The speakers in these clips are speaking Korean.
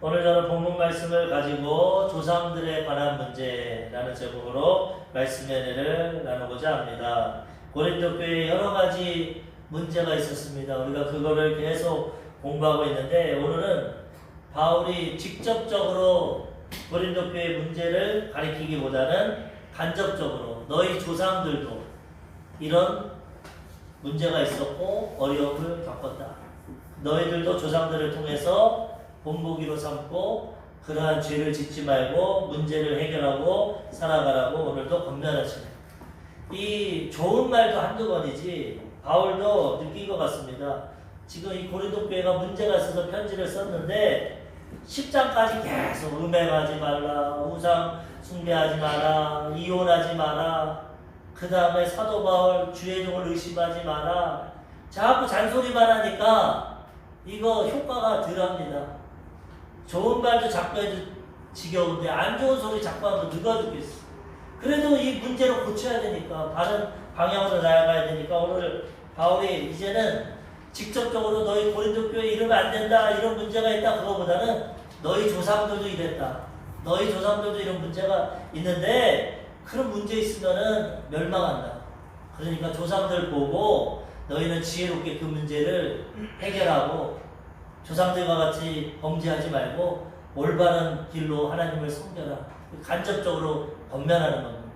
오늘 저는 본문 말씀을 가지고 조상들에 관한 문제라는 제목으로 말씀의 은혜를 나누고자 합니다. 고린도 교회에 여러 가지 문제가 있었습니다. 우리가 그거를 계속 공부하고 있는데 오늘은 바울이 직접적으로 고린도 교회의 문제를 가리키기보다는 간접적으로 너희 조상들도 이런 문제가 있었고 어려움을 겪었다. 너희들도 조상들을 통해서 본보기로 삼고 그러한 죄를 짓지 말고 문제를 해결하고 살아가라고 오늘도 권면하시네. 이 좋은 말도 한두 번이지 바울도 느낀 것 같습니다. 지금 이 고린도 교회가 문제가 있어서 편지를 썼는데 10장까지 계속 음행하지 말라, 우상 숭배하지 마라, 이혼하지 마라, 그 다음에 사도 바울 주의 종을 의심하지 마라, 자꾸 잔소리만 하니까 이거 효과가 덜합니다. 좋은 말도 자꾸 해도 지겨운데 안 좋은 소리 자꾸 하면 누가 듣겠어. 그래도 이 문제를 고쳐야 되니까 바른 방향으로 나아가야 되니까 오늘 바울이 이제는 직접적으로 너희 고린도 교회 이러면 안 된다, 이런 문제가 있다, 그거보다는 너희 조상들도 이랬다, 너희 조상들도 이런 문제가 있는데 그런 문제 있으면은 멸망한다. 그러니까 조상들 보고 너희는 지혜롭게 그 문제를 해결하고 조상들과 같이 범죄하지 말고 올바른 길로 하나님을 섬겨라. 간접적으로 권면하는 겁니다.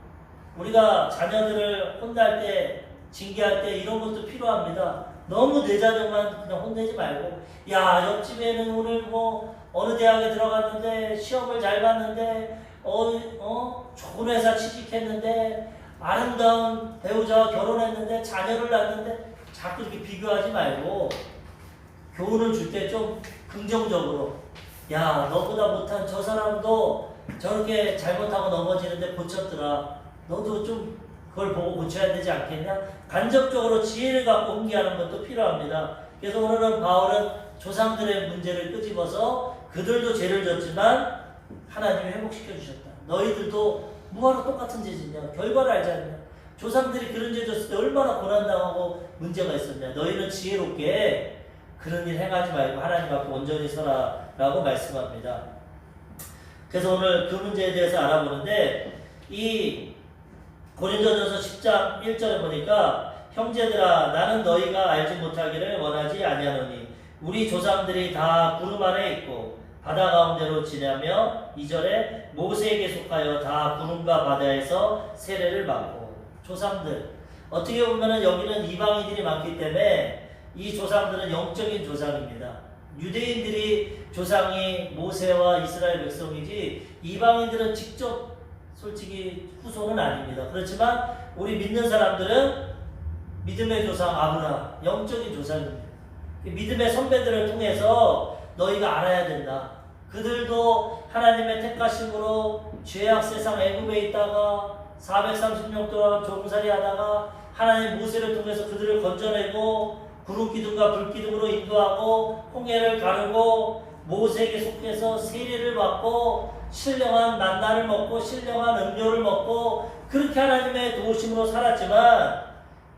우리가 자녀들을 혼날 때, 징계할 때 이런 것도 필요합니다. 너무 내 자녀만 그냥 혼내지 말고, 야, 옆집에는 오늘 뭐 어느 대학에 들어갔는데 시험을 잘 봤는데 좋은 회사 취직했는데 아름다운 배우자와 결혼했는데 자녀를 낳았는데 자꾸 이렇게 비교하지 말고 교훈을 줄 때 좀 긍정적으로, 야, 너보다 못한 저 사람도 저렇게 잘못하고 넘어지는데 고쳤더라, 너도 좀 그걸 보고 고쳐야 되지 않겠냐? 간접적으로 지혜를 갖고 훈계하는 것도 필요합니다. 그래서 오늘은 바울은 조상들의 문제를 끄집어서 그들도 죄를 졌지만 하나님이 회복시켜 주셨다. 너희들도 뭐하러 똑같은 죄 짓냐? 결과를 알지 않냐? 조상들이 그런 죄 졌을 때 얼마나 고난당하고 문제가 있었냐? 너희는 지혜롭게 그런 일 행하지 말고 하나님 앞에 온전히 서라 라고 말씀합니다. 그래서 오늘 그 문제에 대해서 알아보는데, 이 고린도전서 10장 1절에 보니까 형제들아, 나는 너희가 알지 못하기를 원하지 아니하노니 우리 조상들이 다 구름 아래 있고 바다 가운데로 지나며 2절에 모세에게 속하여 다 구름과 바다에서 세례를 받고. 조상들, 어떻게 보면 여기는 이방인들이 많기 때문에 이 조상들은 영적인 조상입니다. 유대인들이 조상이 모세와 이스라엘 백성이지 이방인들은 직접 솔직히 후손은 아닙니다. 그렇지만 우리 믿는 사람들은 믿음의 조상 아브라함, 영적인 조상입니다. 믿음의 선배들을 통해서 너희가 알아야 된다. 그들도 하나님의 택하심으로 죄악 세상 애굽에 있다가 430년 동안 종살이 하다가 하나님 모세를 통해서 그들을 건져내고 구름 기둥과 불 기둥으로 인도하고 홍해를 가르고 모세에게 속해서 세례를 받고 신령한 만나를 먹고 신령한 음료를 먹고 그렇게 하나님의 도우심으로 살았지만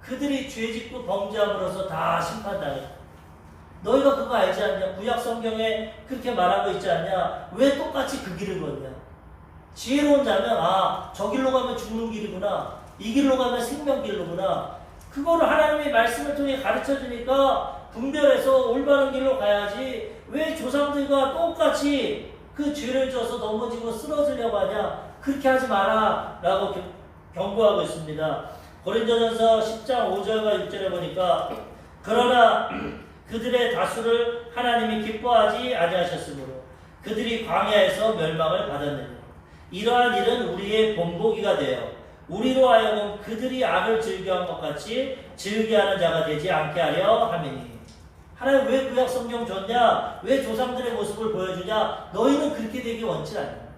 그들이 죄짓고 범죄함으로써 다 심판당했다. 너희가 그거 알지 않냐? 구약 성경에 그렇게 말하고 있지 않냐? 왜 똑같이 그 길을 걷냐? 지혜로운 자면 저 길로 가면 죽는 길이구나, 이 길로 가면 생명길로구나, 그거를 하나님의 말씀을 통해 가르쳐주니까 분별해서 올바른 길로 가야지 왜 조상들과 똑같이 그 죄를 져서 넘어지고 쓰러지려고 하냐? 그렇게 하지 마라 라고 경고하고 있습니다. 고린도전서 10장 5절과 6절에 보니까 그러나 그들의 다수를 하나님이 기뻐하지 아니하셨으므로 그들이 광야에서 멸망을 받았느니라. 이러한 일은 우리의 본보기가 되어 우리로 하여금 그들이 악을 즐겨한 것 같이 즐겨하는 자가 되지 않게 하려 함이니. 하나님 왜 구약 성경 줬냐? 왜 조상들의 모습을 보여주냐? 너희는 그렇게 되기 원치 않냐?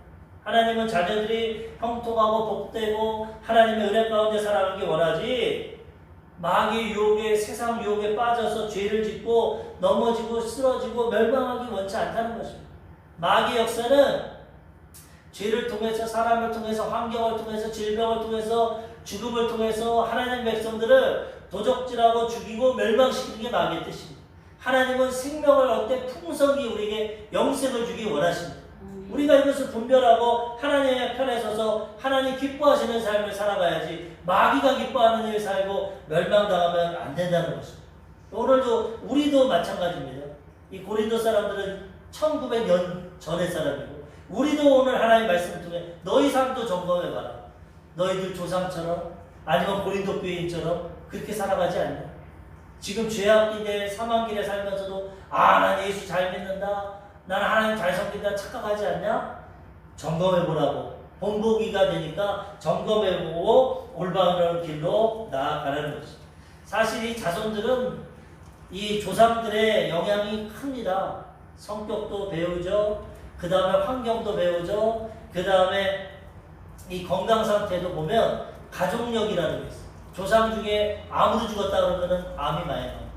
하나님은 자녀들이 형통하고 복되고 하나님의 은혜 가운데 살아가기 원하지, 마귀 유혹에, 세상 유혹에 빠져서 죄를 짓고 넘어지고 쓰러지고 멸망하기 원치 않다는 것입니다. 마귀 역사는 죄를 통해서, 사람을 통해서, 환경을 통해서, 질병을 통해서, 죽음을 통해서 하나님의 백성들을 도적질하고 죽이고 멸망시키는 게 마귀의 뜻입니다. 하나님은 생명을 얻되 풍성히 우리에게 영생을 주기 원하십니다. 우리가 이것을 분별하고 하나님의 편에 서서 하나님 기뻐하시는 삶을 살아가야지 마귀가 기뻐하는 일을 살고 멸망당하면 안 된다는 것입니다. 오늘도 우리도 마찬가지입니다. 이 고린도 사람들은 1900년 전의 사람이고 우리도 오늘 하나님 말씀을 통해 너희 삶도 점검해봐라. 너희들 조상처럼 아니면 고린도 교인처럼 그렇게 살아가지 않냐. 지금 죄악기대 사망길에 살면서도 난 예수 잘 믿는다. 나는 하나님 잘 섬긴다 착각하지 않냐? 점검해보라고. 본보기가 되니까 점검해보고 올바른 길로 나아가라는 것입니다. 사실 이 자손들은 이 조상들의 영향이 큽니다. 성격도 배우죠. 그 다음에 환경도 배우죠. 그 다음에 이 건강 상태도 보면 가족력이라는 게 있어요. 조상 중에 암으로 죽었다 그러면은 암이 많이 나와요.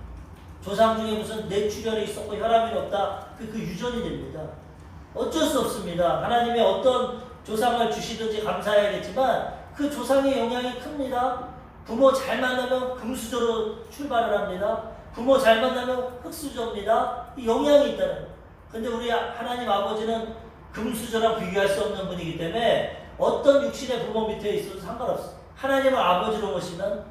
조상 중에 무슨 뇌출혈이 있었고 혈압이 높다. 그 유전이 됩니다. 어쩔 수 없습니다. 하나님의 어떤 조상을 주시든지 감사해야겠지만 그 조상의 영향이 큽니다. 부모 잘 만나면 금수저로 출발을 합니다. 부모 잘 만나면 흙수저입니다. 이 영향이 있다는 거예요. 근데 우리 하나님 아버지는 금수저랑 비교할 수 없는 분이기 때문에 어떤 육신의 부모 밑에 있어도 상관없어요. 하나님을 아버지로 모시면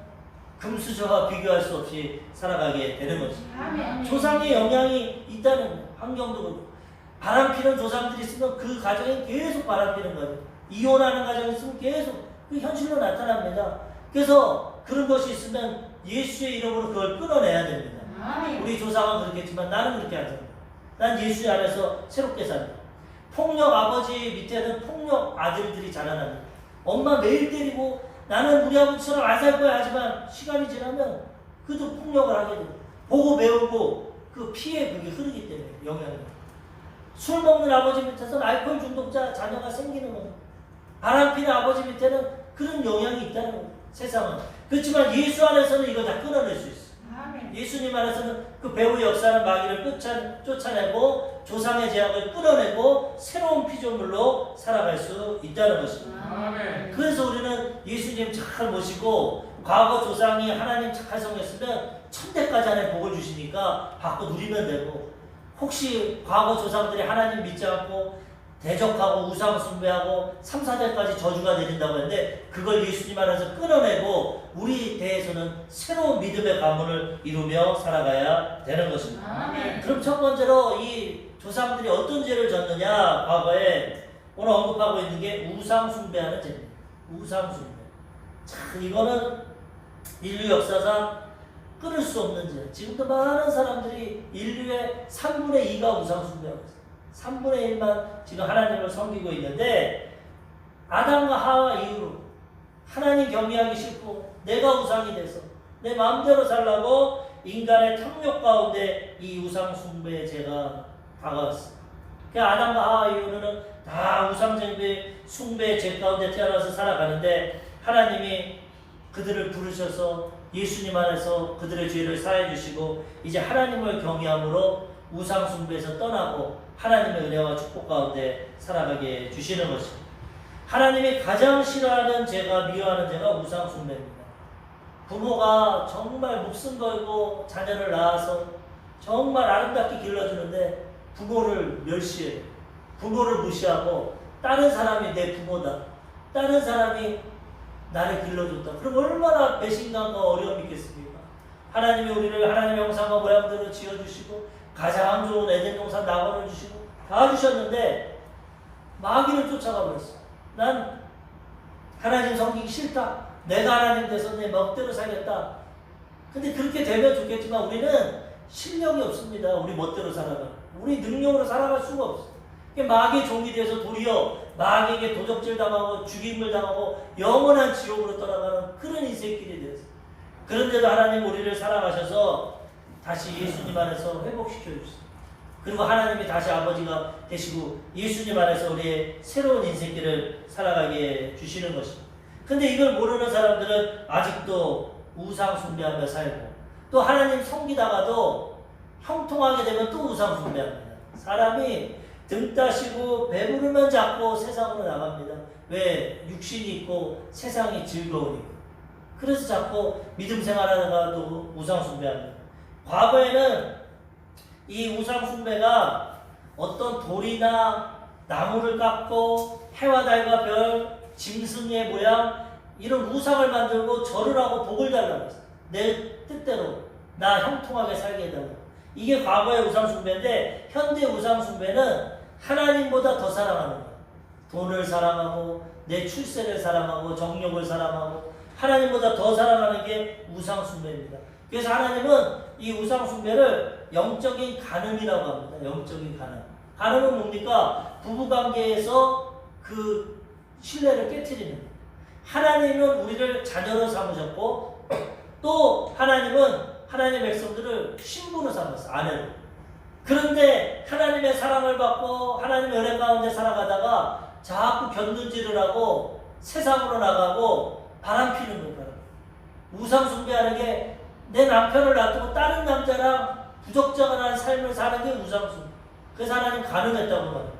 금수저와 비교할 수 없이 살아가게 되는 것입니다. 조상의 영향이 있다는 거예요. 환경도 그렇고. 바람피는 조상들이 있으면 그 가정에 계속 바람피는 거예요. 이혼하는 가정이 있으면 계속 그 현실로 나타납니다. 그래서 그런 것이 있으면 예수의 이름으로 그걸 끊어내야 됩니다. 우리 조상은 그렇겠지만 나는 그렇게 하지 않습니다. 난 예수 안에서 새롭게 삽니다. 폭력 아버지 밑에는 폭력 아들들이 자라납니다. 엄마 매일 때리고 나는 우리 아버지처럼 안 살 거야 하지만 시간이 지나면 그도 폭력을 하게 돼요. 보고 배우고 그 피에 그게 흐르기 때문에 영향이. 술 먹는 아버지 밑에서는 알코올 중독자 자녀가 생기는 거예요. 바람피는 아버지 밑에는 그런 영향이 있다는 거예요. 세상은. 그렇지만 예수 안에서는 이걸 다 끊어낼 수 있어요. 예수님 안에서는 그 배후의 역사는 마귀를 쫓아내고 조상의 제약을 끊어내고 새로운 피조물로 살아갈 수 있다는 것입니다. 그래서 우리는 예수님 잘 모시고 과거 조상이 하나님 착할 성했으면 천대까지 안에 복을 주시니까 받고 누리면 되고, 혹시 과거 조상들이 하나님 믿지 않고 대적하고 우상 숭배하고 3, 4대까지 저주가 내린다고 했는데 그걸 예수님 안에서 끊어내고 우리 대에서는 새로운 믿음의 가문을 이루며 살아가야 되는 것입니다. 아멘. 그럼 첫 번째로 이 조상들이 어떤 죄를 졌느냐, 과거에 오늘 언급하고 있는 게 우상 숭배하는 죄입니다. 우상 숭배. 자, 이거는 인류 역사상 끊을 수 없는 죄. 지금도 많은 사람들이 인류의 3분의 2가 우상 숭배하고 있어요. 3분의 1만 지금 하나님을 섬기고 있는데, 아담과 하와 이후로 하나님 경외하기 싫고 내가 우상이 돼서 내 마음대로 살라고 인간의 탐욕 가운데 이 우상 숭배의 죄가 다가왔어요. 그러니까 아담과 하와 이후로는 다 우상 숭배의 죄 가운데 태어나서 살아가는데, 하나님이 그들을 부르셔서 예수님 안에서 그들의 죄를 사해 주시고 이제 하나님을 경외함으로 우상 숭배에서 떠나고 하나님의 은혜와 축복 가운데 살아가게 주시는 것입니다. 하나님이 가장 싫어하는 죄가, 미워하는 죄가 우상 숭배입니다. 부모가 정말 목숨 걸고 자녀를 낳아서 정말 아름답게 길러주는데 부모를 멸시해요. 부모를 무시하고 다른 사람이 내 부모다, 다른 사람이 나를 길러줬다. 그럼 얼마나 배신감과 어려움이 있겠습니까? 하나님이 우리를 하나님의 형상과 모양대로 지어주시고 가장 좋은 에덴 동산 낙원을 주시고 다 주셨는데 마귀를 쫓아가 버렸어. 난 하나님 섬기기 싫다. 내가 하나님 돼서 내 멋대로 살겠다. 근데 그렇게 되면 좋겠지만 우리는 실력이 없습니다. 우리 멋대로 살아가. 우리 능력으로 살아갈 수가 없어. 마귀의 종이 돼서 도리어 마귀에게 도적질 당하고 죽임을 당하고 영원한 지옥으로 떠나가는 그런 인생길이 되었어요. 그런데도 하나님 우리를 사랑하셔서 다시 예수님 안에서 회복시켜 주셨어요. 그리고 하나님이 다시 아버지가 되시고 예수님 안에서 우리의 새로운 인생길을 살아가게 주시는 것입니다. 근데 이걸 모르는 사람들은 아직도 우상 숭배하며 살고, 또 하나님 섬기다가도 형통하게 되면 또 우상 숭배합니다. 사람이 등 따시고 배부르면 자꾸 세상으로 나갑니다. 왜? 육신이 있고 세상이 즐거우니까. 그래서 자꾸 믿음 생활하다가도 우상 숭배합니다. 과거에는 이 우상 숭배가 어떤 돌이나 나무를 깎고 해와 달과 별, 짐승의 모양 이런 우상을 만들고 절을 하고 복을 달라고 했어요. 내 뜻대로 나 형통하게 살게 해달라고. 이게 과거의 우상 숭배인데 현대 우상 숭배는 하나님보다 더 사랑하는 거예요. 돈을 사랑하고 내 출세를 사랑하고 정욕을 사랑하고 하나님보다 더 사랑하는 게 우상 숭배입니다. 그래서 하나님은 이 우상 숭배를 영적인 간음이라고 합니다. 영적인 간음. 간음은 뭡니까? 부부관계에서 그 신뢰를 깨트리는 거예요. 하나님은 우리를 자녀로 삼으셨고 또 하나님은 하나님의 백성들을 신부로 삼았어요. 아내로. 그런데 하나님의 사랑을 받고 하나님의 은혜 가운데 살아가다가 자꾸 견눈질을 하고 세상으로 나가고 바람 피는 거예요. 우상 숭배하는 게 내 남편을 놔두고 다른 남자랑 부적절한 삶을 사는 게 우상 숭배. 그래서 하나님 가늠했다고 말해요.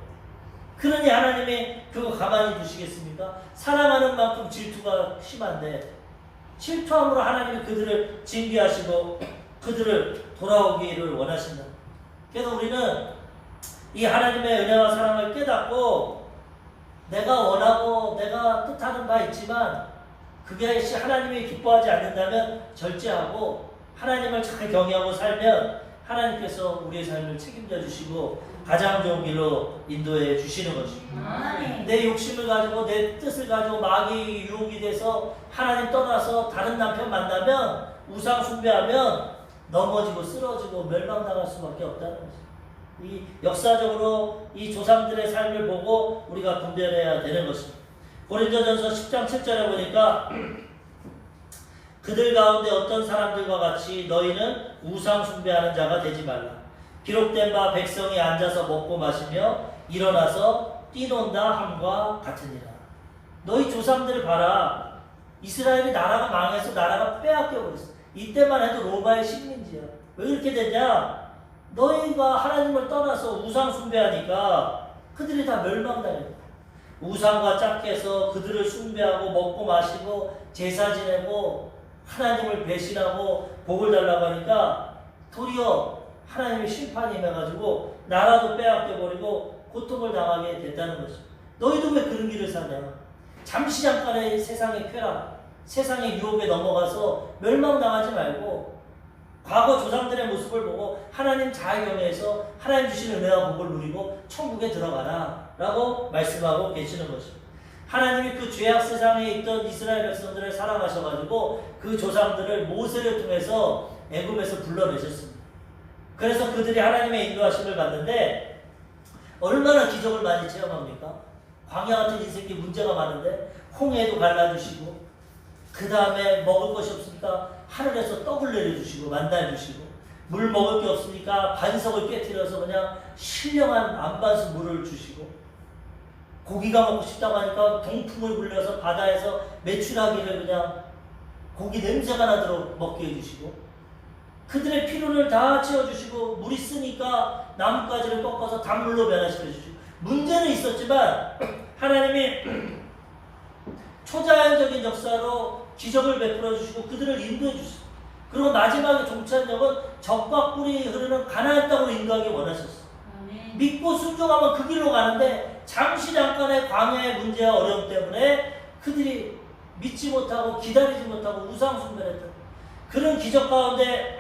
그러니 하나님이 그거 가만히 두시겠습니까? 사랑하는 만큼 질투가 심한데 질투함으로 하나님이 그들을 징계하시고 그들을 돌아오기를 원하신다. 그래서 우리는 이 하나님의 은혜와 사랑을 깨닫고 내가 원하고 내가 뜻하는 바 있지만 그게 하나님이 기뻐하지 않는다면 절제하고 하나님을 잘 경외하고 살면 하나님께서 우리의 삶을 책임져 주시고 가장 좋은 길로 인도해 주시는 것입니다. 내 욕심을 가지고 내 뜻을 가지고 마귀 유혹이 돼서 하나님 떠나서 다른 남편 만나면 우상 숭배하면 넘어지고 쓰러지고 멸망당할 수밖에 없다는 거죠. 이 역사적으로 이 조상들의 삶을 보고 우리가 분별해야 되는 것입니다. 고린도전서 10장 7절에 보니까 그들 가운데 어떤 사람들과 같이 너희는 우상 숭배하는 자가 되지 말라. 기록된 바 백성이 앉아서 먹고 마시며 일어나서 뛰논다 함과 같으니라. 너희 조상들을 봐라. 이스라엘이 나라가 망해서 나라가 빼앗겨 버렸어. 이때만 해도 로마의 식민지야. 왜 이렇게 됐냐? 너희가 하나님을 떠나서 우상 숭배하니까 그들이 다 멸망당했다. 우상과 짝해서 그들을 숭배하고 먹고 마시고 제사 지내고 하나님을 배신하고 복을 달라고 하니까 도리어 하나님의 심판이 임해가지고 나라도 빼앗겨버리고 고통을 당하게 됐다는 것입니다. 너희도 왜 그런 길을 사냐? 잠시 잠깐의 세상의 쾌락, 세상의 유혹에 넘어가서 멸망당하지 말고 과거 조상들의 모습을 보고 하나님 잘 경외해서 하나님 주신 은혜와 복을 누리고 천국에 들어가라 라고 말씀하고 계시는 것입니다. 하나님이 그 죄악 세상에 있던 이스라엘 백성들을 사랑하셔가지고 그 조상들을 모세를 통해서 애굽에서 불러내셨습니다. 그래서 그들이 하나님의 인도하심을 받는데 얼마나 기적을 많이 체험합니까? 광야 같은 인생이 문제가 많은데 홍해도 갈라주시고 그 다음에 먹을 것이 없으니까 하늘에서 떡을 내려주시고 만나 주시고 물 먹을 게 없으니까 반석을 깨트려서 그냥 신령한 안반수 물을 주시고 고기가 먹고 싶다고 하니까 동풍을 불려서 바다에서 메추라기를 그냥 고기 냄새가 나도록 먹게 해주시고 그들의 피로를 다 채워주시고 물이 쓰니까 나뭇가지를 꺾어서 단물로 변화시켜주시고 문제는 있었지만 하나님이 초자연적인 역사로 기적을 베풀어 주시고 그들을 인도해 주시고 그리고 마지막에 종찬역은 적과 꿀이 흐르는 가나안 땅으로 인도하기 원하셨어요. 믿고 순종하면 그 길로 가는데 잠시 잠깐의 광야의 문제와 어려움 때문에 그들이 믿지 못하고 기다리지 못하고 우상 숭배를 했다. 그런 기적 가운데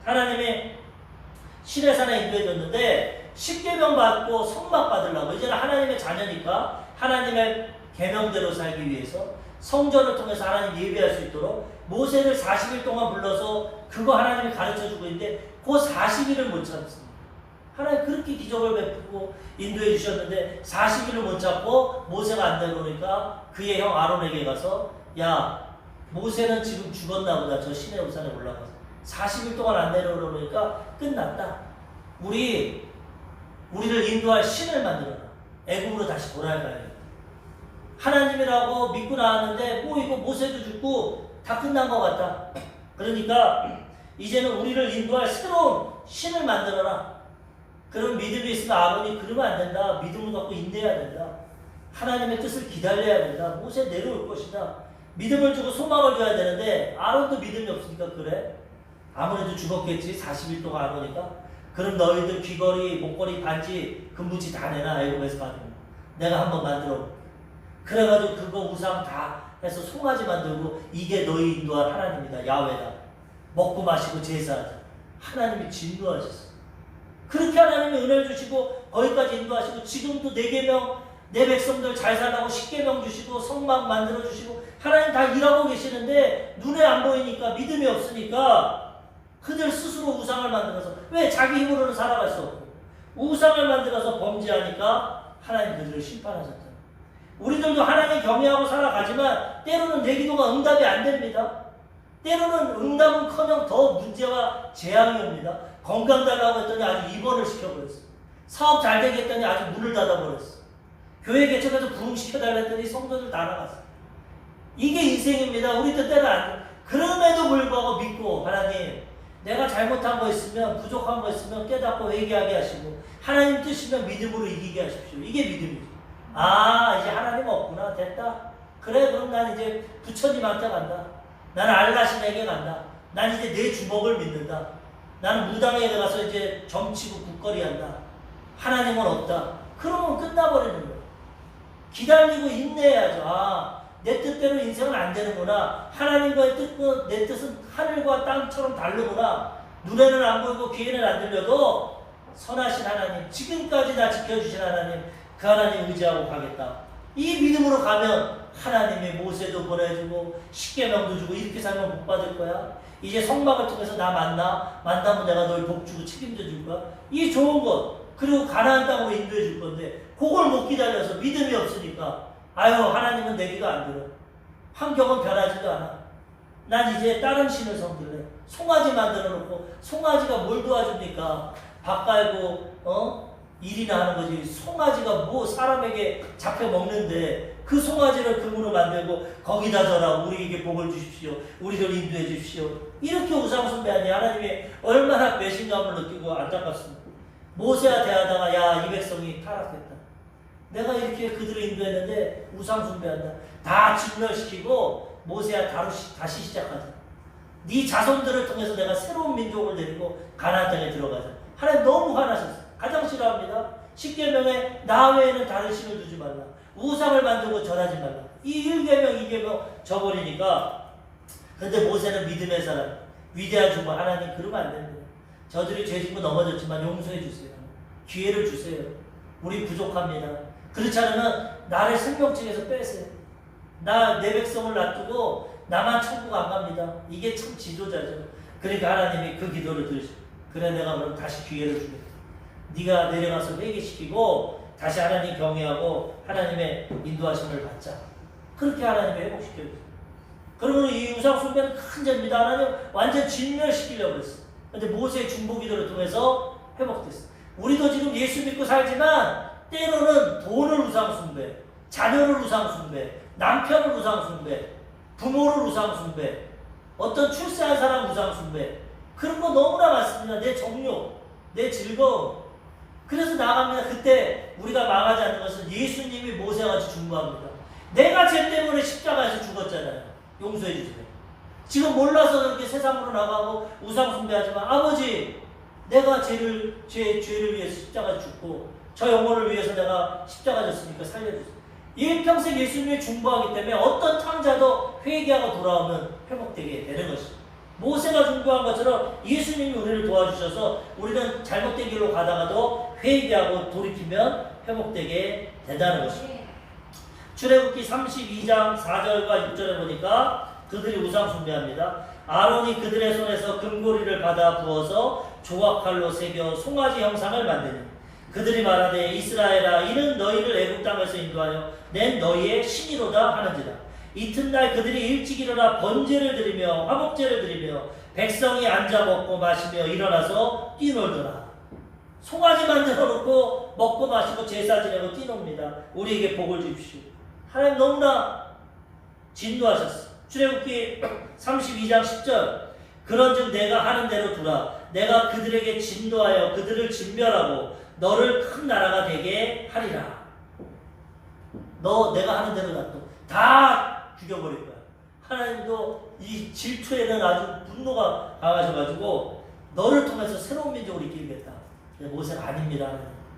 하나님이 시내산에 인도해 줬는데 십계명 받고 성막 받으려고 이제는 하나님의 자녀니까 하나님의 계명대로 살기 위해서 성전을 통해서 하나님 예배할 수 있도록 모세를 40일 동안 불러서 그거 하나님이 가르쳐주고 있는데 그 40일을 못 참습니다. 하나님 그렇게 기적을 베푸고 인도해 주셨는데 40일을 못 참고 모세가 안 내려오니까 그의 형 아론에게 가서 야 모세는 지금 죽었나 보다. 저 시내 우산에 올라가서 40일 동안 안 내려오니까 끝났다. 우리를 인도할 신을 만들어라. 애굽으로 다시 돌아가야 하나님이라고 믿고 나왔는데 뭐 이거 모세도 죽고 다 끝난 것 같다. 그러니까 이제는 우리를 인도할 새로운 신을 만들어라. 그런 믿음이 있으면 아론이 그러면 안 된다. 믿음을 갖고 인내해야 된다. 하나님의 뜻을 기다려야 된다. 모세 내려올 것이다. 믿음을 주고 소망을 줘야 되는데 아론도 믿음이 없으니까 그래? 아무래도 죽었겠지. 40일 동안 안 오니까. 그럼 너희들 귀걸이, 목걸이, 반지, 금부지 다 내놔. 애굽에서 가지고 내가 한번 만들어 볼게. 그래가지고 그거 우상 다 해서 송아지 만들고 이게 너희 인도할 하나님이다. 야훼다. 먹고 마시고 제사하자. 하나님이 진노하셨어. 그렇게 하나님이 은혜를 주시고 거기까지 인도하시고 지금도 내 계명 내 백성들 잘 살라고 십계명 주시고 성막 만들어 주시고 하나님 다 일하고 계시는데 눈에 안 보이니까 믿음이 없으니까 그들 스스로 우상을 만들어서 왜 자기 힘으로는 살아갈 수 없고 우상을 만들어서 범죄하니까 하나님 그들을 심판하셨잖아요. 우리들도 하나님 경외하고 살아가지만 때로는 내 기도가 응답이 안 됩니다. 때로는 응답은커녕 더 문제와 재앙이 옵니다. 건강 달라고 했더니 아주 입원을 시켜버렸어. 사업 잘 되겠더니 아주 문을 닫아버렸어. 교회 개척해서 부흥시켜달라 했더니 성도들 다 나갔어. 이게 인생입니다. 우리 뜻대로 안 돼. 그럼에도 불구하고 믿고 하나님 내가 잘못한 거 있으면 부족한 거 있으면 깨닫고 회개하게 하시고 하나님 뜻이면 믿음으로 이기게 하십시오. 이게 믿음이죠. 아 이제 하나님 없구나. 됐다. 그래 그럼 난 이제 부처님한테 간다. 나는 알라신에게 간다. 난 이제 내 주먹을 믿는다. 나는 무당에 가서 이제 점치고 국거리 한다. 하나님은 없다. 그러면 끝나버리는 거예요. 기다리고 인내해야죠. 아, 내 뜻대로 인생은 안 되는구나. 하나님과의 뜻, 내 뜻은 하늘과 땅처럼 다르구나. 눈에는 안 보이고 귀에는 안 들려도 선하신 하나님, 지금까지 나 지켜주신 하나님, 그 하나님 의지하고 가겠다. 이 믿음으로 가면 하나님이 모세도 보내주고 십계명도 주고 이렇게 살면 복 받을 거야. 이제 성막을 통해서 나 만나면 내가 널 복주고 책임져 줄 거야. 이 좋은 것 그리고 가나안 땅으로 인도해 줄 건데 그걸 못 기다려서 믿음이 없으니까 아유 하나님은 내 기도 안 들어. 환경은 변하지도 않아. 난 이제 다른 신을 섬길래. 송아지 만들어 놓고 송아지가 뭘 도와줍니까? 밥 갈고 일이나 하는 거지. 송아지가 뭐 사람에게 잡혀 먹는데 그 송아지를 금으로 만들고 거기다 져라. 우리에게 복을 주십시오. 우리를 인도해 주십시오. 이렇게 우상숭배하니 하나님이 얼마나 배신감을 느끼고 안타깝습니다. 모세와 대하다가 야 이 백성이 타락했다. 내가 이렇게 그들을 인도했는데 우상숭배한다. 다 진멸시키고 모세야 다시 시작하자. 네 자손들을 통해서 내가 새로운 민족을 데리고 가나안 땅에 들어가자. 하나님 너무 화나셨어요. 가장 싫어합니다. 십계명에 나 외에는 다른 신을 두지 말라. 우상을 만들고 절하지 말라. 이 1계명 2계명 저버리니까 근데 모세는 믿음의 사람 위대한 주모 하나님 그러면 안 됩니다. 저들이 죄 짓고 넘어졌지만 용서해 주세요. 기회를 주세요. 우리 부족합니다. 그렇지 않으면 나를 생명책에서 빼세요. 내 백성을 놔두고 나만 천국 안 갑니다. 이게 참 지도자죠. 그러니까 하나님이 그 기도를 들으시고 그래 내가 그럼 다시 기회를 주겠다. 네가 내려가서 회개시키고 다시 하나님 경외하고 하나님의 인도하심을 받자. 그렇게 하나님이 회복시켜주세요. 그러면 이 우상숭배는 큰 죄입니다. 하나님 완전 진멸시키려고 했어요. 근데 모세의 중보기도를 통해서 회복됐어요. 우리도 지금 예수 믿고 살지만 때로는 돈을 우상숭배, 자녀를 우상숭배, 남편을 우상숭배, 부모를 우상숭배, 어떤 출세한 사람 우상숭배 그런 거 너무나 많습니다. 내 정욕, 내 즐거움. 그래서 나갑니다. 그때 우리가 망하지 않는 것은 예수님이 모세와 같이 중보합니다. 내가 죄 때문에 십자가에서 죽었잖아요. 용서해 주세요. 지금 몰라서 그렇게 세상으로 나가고 우상숭배하지만 아버지 내가 죄를 위해서 십자가 죽고 저 영혼을 위해서 내가 십자가 졌으니까 살려주세요. 일평생 예수님이 중보하기 때문에 어떤 탕자도 회개하고 돌아오면 회복되게 되는 것입니다. 모세가 중보한 것처럼 예수님이 우리를 도와주셔서 우리는 잘못된 길로 가다가도 회개하고 돌이키면 회복되게 된다는 것입니다. 출애굽기 32장 4절과 6절에 보니까 그들이 우상숭배합니다. 아론이 그들의 손에서 금고리를 받아 부어서 조각칼로 새겨 송아지 형상을 만드니 그들이 말하되 이스라엘아 이는 너희를 애굽 땅에서 인도하여 낸 너희의 신이로다 하는지라. 이튿날 그들이 일찍 일어나 번제를 드리며 화목제를 드리며 백성이 앉아 먹고 마시며 일어나서 뛰놀더라. 송아지 만들어 놓고 먹고 마시고 제사 지내고 뛰놉니다. 우리에게 복을 주십시오. 하나님 너무나 진노하셨어. 출애굽기 32장 10절 그런즉 내가 하는 대로 두라. 내가 그들에게 진노하여 그들을 진멸하고 너를 큰 나라가 되게 하리라. 너 내가 하는 대로 놔둬. 다 죽여버릴 거야. 하나님도 이 질투에는 아주 분노가 강하셔가지고 너를 통해서 새로운 민족을 이끌겠다. 모세가 아닙니다.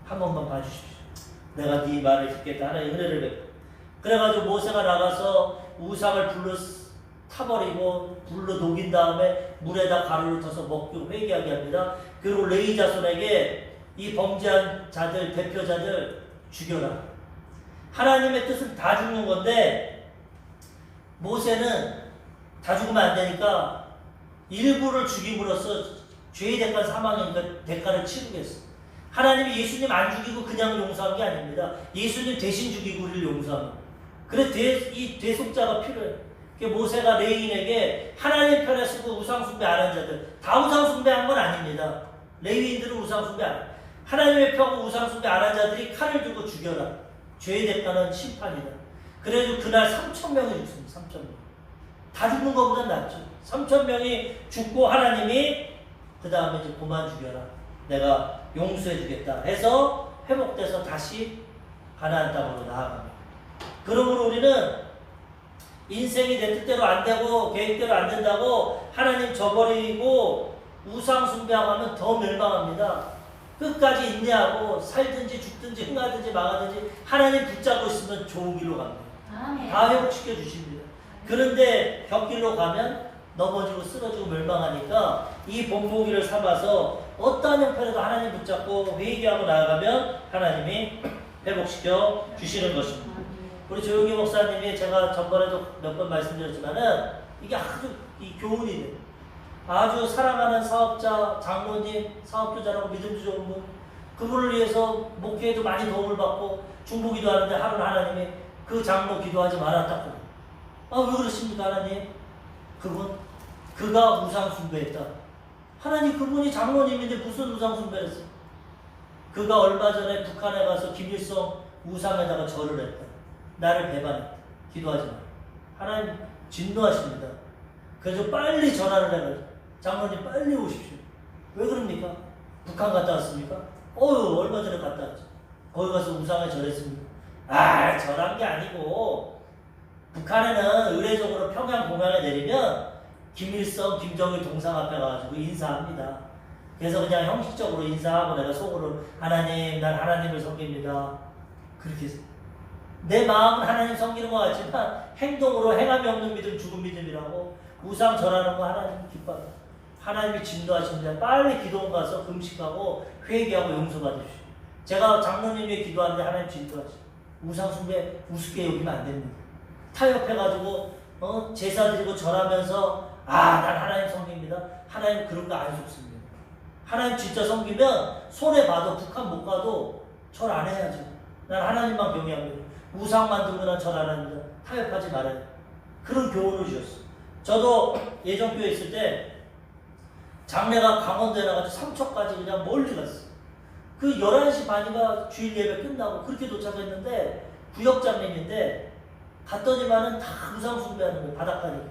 한 번만 봐주십시오. 내가 네 말을 듣겠다. 하나님 은혜를 베풀. 그래가지고 모세가 나가서 우상을 불러 타버리고 불로 녹인 다음에 물에다 가루를 터서 먹고 회개하게 합니다. 그리고 레위 자손에게 이 범죄한 자들 대표자들 죽여라. 하나님의 뜻은 다 죽는 건데 모세는 다 죽으면 안 되니까 일부를 죽임으로써 죄의 대가 사망이니까 대가를 치르겠어. 하나님이 예수님 안 죽이고 그냥 용서한 게 아닙니다. 예수님 대신 죽이고 우리를 용서합니다. 그래서 이 대속자가 필요해. 모세가 레위인에게 하나님 편에 서고 우상숭배 안 한 자들, 다 우상숭배한 건 아닙니다. 레위인들은 우상숭배 안 해. 하나님의 펴고 우상숭배 안 한 자들이 칼을 들고 죽여라. 죄의 대가는 심판이다. 그래도 그날 3,000명이 죽습니다. 3,000명. 다 죽는 것보다 낫죠. 3,000명이 죽고 하나님이 그 다음에 이제 그만 죽여라. 내가 용서해 주겠다 해서 회복돼서 다시 가나안 땅으로 나아갑니다. 그러므로 우리는 인생이 내 뜻대로 안 되고 계획대로 안 된다고 하나님 저버리고 우상 숭배하면 더 멸망합니다. 끝까지 인내하고 살든지 죽든지 흥하든지 망하든지 하나님 붙잡고 있으면 좋은 길로 갑니다. 다 회복시켜 주십니다. 그런데 벽길로 가면 넘어지고 쓰러지고 멸망하니까 이 본보기를 삼아서 어떠한 형편에도 하나님 붙잡고 회개하고 나아가면 하나님이 회복시켜 주시는 것입니다. 우리 조용기 목사님이 제가 전번에도 몇 번 말씀드렸지만은 이게 아주 이 교훈이 돼요. 아주 사랑하는 사업자, 장로님, 사업도 잘하고 믿음도 좋은 분, 그분을 위해서 목회에도 많이 도움을 받고 중보기도 하는데 하루는 하나님이 그 장로 기도하지 말았다고. 왜 그러십니까 하나님? 그가 우상숭배했다. 하나님 그분이 장로님인데 무슨 우상숭배를 했어? 그가 얼마 전에 북한에 가서 김일성 우상에다가 절을 했다. 나를 배반했다. 기도하지 마. 하나님 진노하십니다. 그래서 빨리 전화를 해가지고 장로님 빨리 오십시오. 왜 그럽니까? 북한 갔다 왔습니까? 얼마 전에 갔다 왔죠. 거기 가서 우상에 절했습니다. 절한 게 아니고 북한에는 의례적으로 평양 공항에 내리면 김일성, 김정일 동상 앞에 가가지고 인사합니다. 그래서 그냥 형식적으로 인사하고 내가 속으로 하나님, 난 하나님을 섬깁니다. 그렇게 해서 내 마음은 하나님 섬기는 것 같지만 행동으로 행함이 없는 믿음 죽은 믿음이라고 우상 절하는 거 하나님 기뻐요. 하나님이 진도하십니다. 빨리 기도원 가서 금식하고 회개하고 용서받으십시오. 제가 장로님이 기도하는데 하나님 진도하시오. 우상 숭배 우습게 여기면 안 됩니다. 타협해가지고 제사 드리고 절하면서 난 하나님 섬깁니다. 하나님 그런 거 안 속습니다. 하나님 진짜 섬기면 손해 봐도 북한 못 가도 절 안 해야죠. 난 하나님만 경외합니다. 우상 만들고 난 절 안 합니다. 타협하지 말아요. 그런 교훈을 주셨어요. 저도 예전 교회 있을 때 장례가 강원도에 나가서 삼척까지 그냥 멀리 갔어요. 그 11시 반인가 주일 예배 끝나고 그렇게 도착했는데 구역장님인데 갔더니만은 다 우상 숭배하는 거예요. 바닷가니까.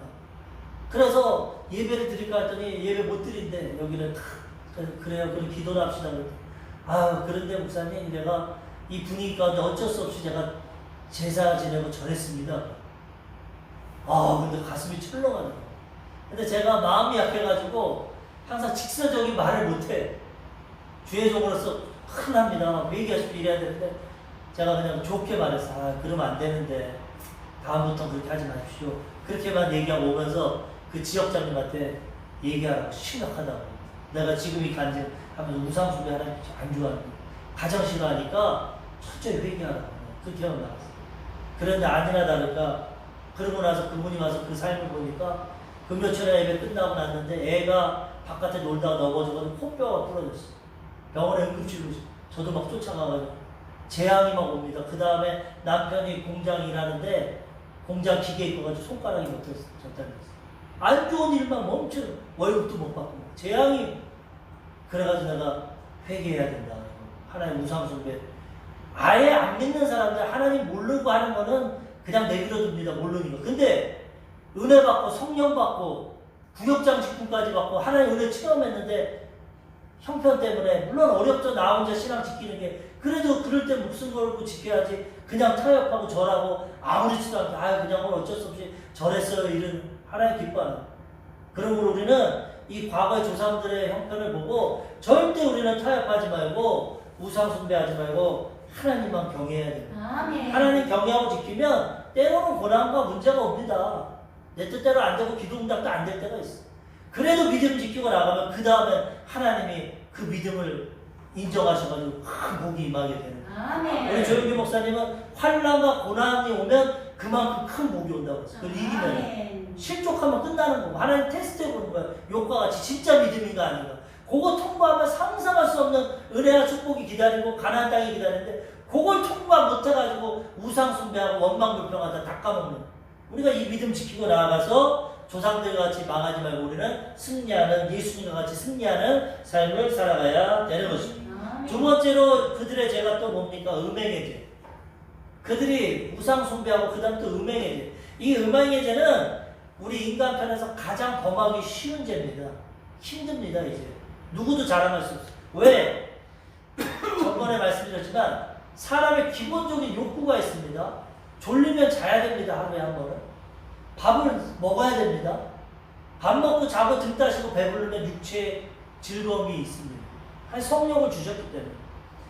그래서 예배를 드릴까 했더니 예배 못 드린대. 여기는 다 그래요. 그럼 기도를 합시다. 그런데 목사님 내가 이 분위기 가운데 어쩔 수 없이 제가 제사 지내고 절했습니다. 근데 가슴이 철렁하네요. 근데 제가 마음이 약해가지고 항상 직설적인 말을 못해. 주의 종으로서 큰합니다. 회개하시고 이래야 되는데 제가 그냥 좋게 말했어. 그러면 안 되는데 다음부터 그렇게 하지 마십시오. 그렇게만 얘기하고 오면서 그 지역장님한테 얘기하라고 심각하다고. 내가 지금 이 간증 하면서 우상숭배 하나님 안 좋아하는데 가장 싫어하니까 철저히 회개하라고. 그렇게 하면 나왔어. 그런데 아니나 다를까 그러고 나서 그분이 와서 그 삶을 보니까 그 며칠에 예배 끝나고 났는데 애가 바깥에 놀다가 넘어져가지고 코뼈가 부러졌어. 병원에 응급실로 저도 막 쫓아가가지고 재앙이 막 옵니다. 그 다음에 남편이 공장 일하는데 공장 기계 입고가지고 손가락이 졌다면서 안 좋은 일만 멈춰. 월급도 못 받고 재앙이. 그래가지고 내가 회개해야 된다. 하나님 우상숭배. 아예 안 믿는 사람들 하나님 모르고 하는 거는 그냥 내버려둡니다. 모르니까. 근데 은혜 받고 성령 받고 구역장 직분까지 받고 하나님 은혜 체험했는데 형편 때문에 물론 어렵죠. 나 혼자 신앙 지키는 게. 그래도 그럴 때 목숨 걸고 지켜야지. 그냥 타협하고 절하고 아무렇지도 않게 그냥 어쩔 수 없이 절했어요. 이런 하나님 기뻐하는. 그러므로 우리는 이 과거의 조상들의 형편을 보고 절대 우리는 타협하지 말고 우상 숭배하지 말고 하나님만 경외해야 됩니다. 하나님 경외하고 지키면 때로는 고난과 문제가 옵니다. 내 뜻대로 안 되고 기도 응답도 안 될 때가 있어. 그래도 믿음 지키고 나가면 그 다음에 하나님이 그 믿음을 인정하셔가지고 큰 복이 임하게 되는 거예요. 우리 조영기 목사님은 환난과 고난이 오면 그만큼 큰 복이 온다고 했어요. 그걸 이기면 실족하면 끝나는 거고 하나님 테스트해보는 거예요. 욕과 같이 진짜 믿음인가 아닌가. 그거 통과하면 상상할 수 없는 은혜와 축복이 기다리고 가나안 땅이 기다리는데 그걸 통과 못해가지고 우상 숭배하고 원망불평하다 다 까먹는 거예요. 우리가 이 믿음 지키고 나아가서 조상들과 같이 망하지 말고 우리는 승리하는 예수님과 같이 승리하는 삶을 살아가야 되는 것입니다. 두 번째로 그들의 죄가 또 뭡니까? 음행의 죄. 그들이 우상 숭배하고 그 다음 또 음행의 죄. 이 음행의 죄는 우리 인간 편에서 가장 범하기 쉬운 죄입니다. 힘듭니다. 이제 누구도 자랑할 수 없어요. 왜? 저번에 말씀드렸지만 사람의 기본적인 욕구가 있습니다. 졸리면 자야 됩니다. 하루에 한 번은. 밥을 먹어야 됩니다. 밥 먹고 자고 등 따시고 배부르면 육체의 즐거움이 있습니다. 성령을 주셨기 때문에.